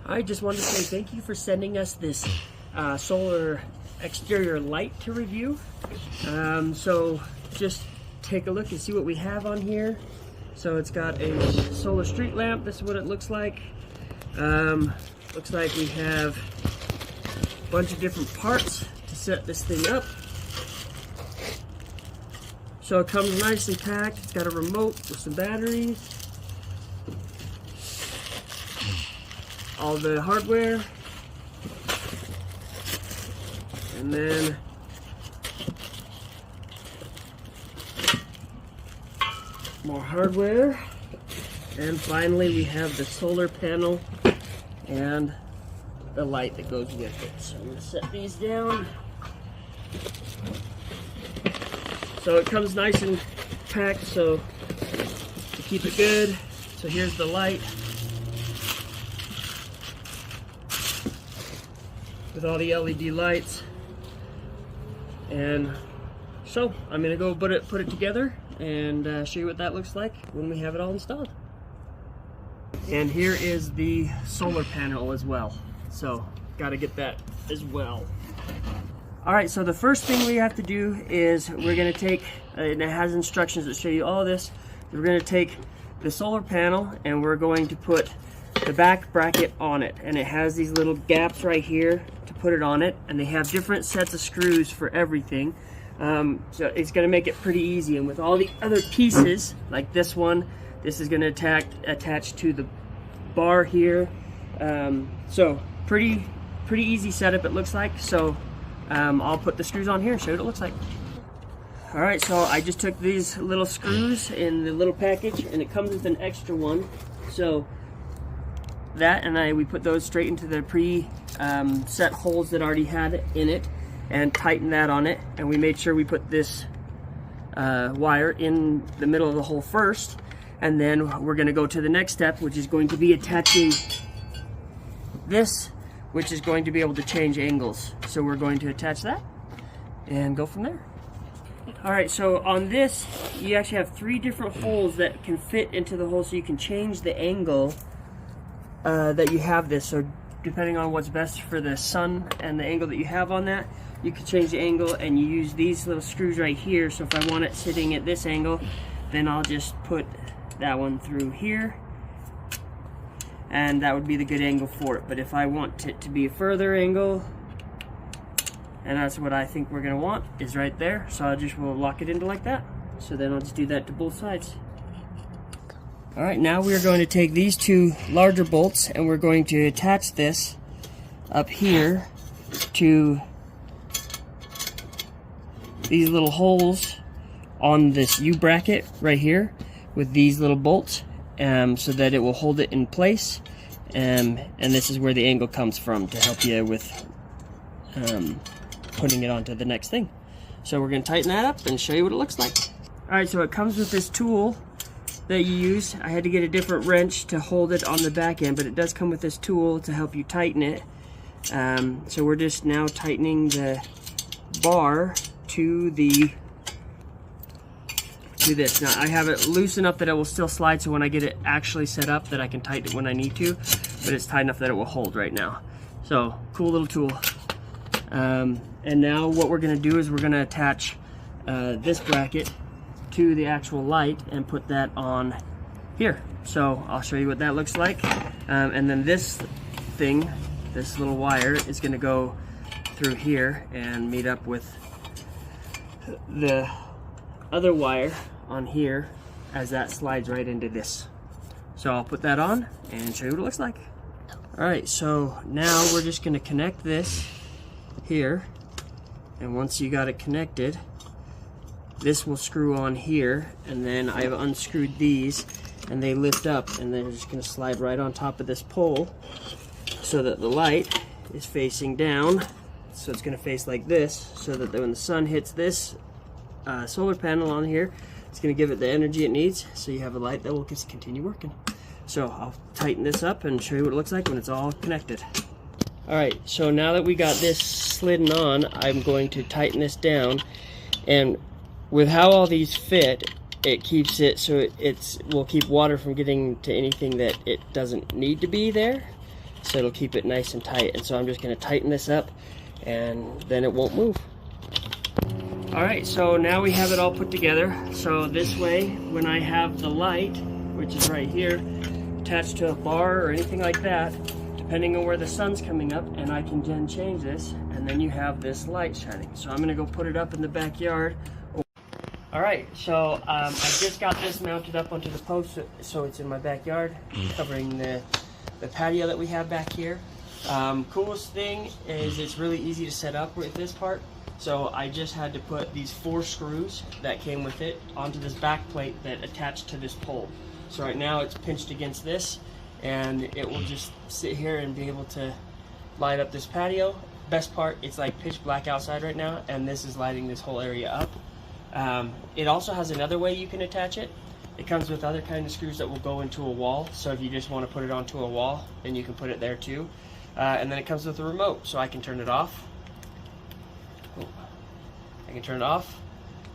I just wanted to say thank you for sending us this solar exterior light to review. So just take a look and see what we have on here. So it's got a solar street lamp. This is what it looks like. Looks like we have a bunch of different parts to set this thing up. So it comes nicely packed. It's got a remote with some batteries. All the hardware. And then more hardware. And finally we have the solar panel and the light that goes with it. So I'm going to set these down. So it comes nice and packed, so to keep it good. So here's the light with all the LED lights. And so I'm gonna go put it together and show you what that looks like when we have it all installed. And here is the solar panel as well. So gotta get that as well. Alright, so the first thing we have to do is we're going to take, and it has instructions that show you all this, we're going to take the solar panel and we're going to put the back bracket on it. And it has these little gaps right here to put it on it, and they have different sets of screws for everything. So it's going to make it pretty easy, and with all the other pieces, like this one, this is going to attach to the bar here. So pretty easy setup it looks like. So I'll put the screws on here and show you what it looks like. Alright, so I just took these little screws in the little package, and it comes with an extra one. So that and we put those straight into the set holes that already had in it and tighten that on it. And we made sure we put this wire in the middle of the hole first, and then we're going to go to the next step, which is going to be attaching this, which is going to be able to change angles. So we're going to attach that and go from there. Alright, so on this, you actually have 3 different holes that can fit into the hole, so you can change the angle that you have this. So depending on what's best for the sun and the angle that you have on that, you can change the angle, and you use these little screws right here. So if I want it sitting at this angle, then I'll just put that one through here, and that would be the good angle for it. But if I want it to be a further angle, and that's what I think we're going to want, is right there, so we'll lock it into like that. So then I'll just do that to both sides. Alright, now we're going to take these 2 larger bolts, and we're going to attach this up here to these little holes on this U-bracket right here with these little bolts, so that it will hold it in place. And this is where the angle comes from to help you with putting it onto the next thing. So we're going to tighten that up and show you what it looks like. Alright, so it comes with this tool that you use. I had to get a different wrench to hold it on the back end, but it does come with this tool to help you tighten it. So we're just now tightening the bar to this. Now I have it loose enough that it will still slide, so when I get it actually set up that I can tighten it when I need to, but it's tight enough that it will hold right now. So cool little tool. And now what we're going to do is we're going to attach this bracket to the actual light and put that on here. So I'll show you what that looks like. And then this thing, this little wire, is going to go through here and meet up with the other wire on here as that slides right into this. So I'll put that on and show you what it looks like. Alright, so now we're just going to connect this here, and once you got it connected, this will screw on here, and then I've unscrewed these, and they lift up, and they're just going to slide right on top of this pole so that the light is facing down. So it's going to face like this, so that when the sun hits this solar panel on here, it's going to give it the energy it needs, so you have a light that will just continue working. So I'll tighten this up and show you what it looks like when it's all connected. Alright, so now that we got this slidden on, I'm going to tighten this down, and with how all these fit, it keeps it so it will keep water from getting to anything that it doesn't need to be there. so it'll keep it nice and tight. And so I'm just going to tighten this up, and then it won't move. Alright, so now we have it all put together. So this way, when I have the light, which is right here, attached to a bar or anything like that, depending on where the sun's coming up, and I can then change this, and then you have this light shining. So I'm gonna go put it up in the backyard. Alright, so I just got this mounted up onto the post, so it's in my backyard, covering the patio that we have back here. Coolest thing is it's really easy to set up with this part. So I just had to put these 4 screws that came with it onto this back plate that attached to this pole. So right now it's pinched against this, and it will just sit here and be able to light up this patio. Best part, it's like pitch black outside right now, and this is lighting this whole area up. It also has another way you can attach it. It comes with other kind of screws that will go into a wall, so if you just want to put it onto a wall, then you can put it there too. And then it comes with a remote, so I can turn it off. I can turn it off,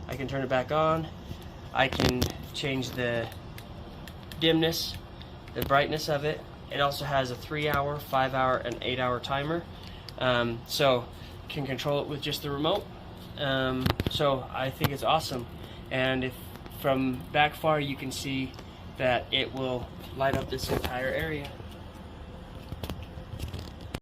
I can turn it back on, I can change the dimness, the brightness of it. It also has a 3-hour, 5-hour, and 8-hour timer, so can control it with just the remote. So I think it's awesome, and if from back far you can see that it will light up this entire area.